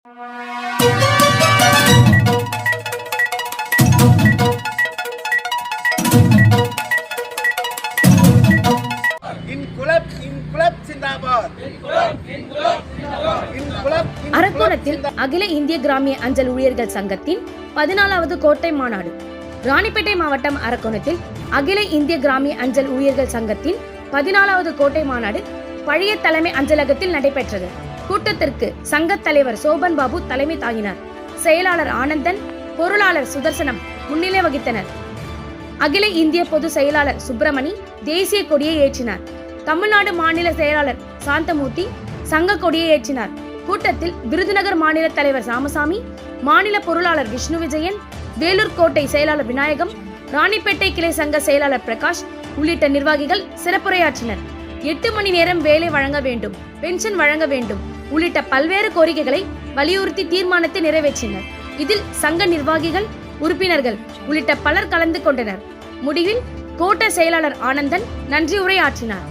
அரக்கோணத்தில் அகில இந்திய கிராமிய அஞ்சல் ஊழியர்கள் சங்கத்தின் 14வது கோட்டை மாநாடு. ராணிப்பேட்டை மாவட்டம் அரக்கோணத்தில் அகில இந்திய கிராமிய அஞ்சல் ஊழியர்கள் சங்கத்தின் 14வது கோட்டை மாநாடு பழைய தலைமை அஞ்சலகத்தில் நடைபெற்றது. கூட்டத்திற்கு சங்க தலைவர் சோபன் பாபு தலைமை தாங்கினார். செயலாளர் ஆனந்தன், பொருளாளர் சுதர்சனம் முன்னிலை வகித்தனர். அகில இந்திய பொது செயலாளர் சுப்பிரமணி தேசிய கொடியை ஏற்றினார். தமிழ்நாடு மாநில செயலாளர் சாந்தமூர்த்தி சங்க கொடியை ஏற்றினார். கூட்டத்தில் விருதுநகர் மாநில தலைவர் ராமசாமி, மாநில பொருளாளர் விஷ்ணு விஜயன், வேலூர் கோட்டை செயலாளர் விநாயகம், ராணிப்பேட்டை கிளை சங்க செயலாளர் பிரகாஷ் உள்ளிட்ட நிர்வாகிகள் சிறப்புரையாற்றினர். 8 மணி நேரம் வேலை வழங்க வேண்டும், பென்ஷன் வழங்க வேண்டும் உள்ளிட்ட பல்வேறு கோரிக்கைகளை வலியுறுத்தி தீர்மானத்தை நிறைவேற்றினர். இதில் சங்க நிர்வாகிகள், உறுப்பினர்கள் உள்ளிட்ட பலர் கலந்து கொண்டனர். முடிவில் கோட்ட செயலாளர் ஆனந்தன் நன்றி உரை ஆற்றினார்.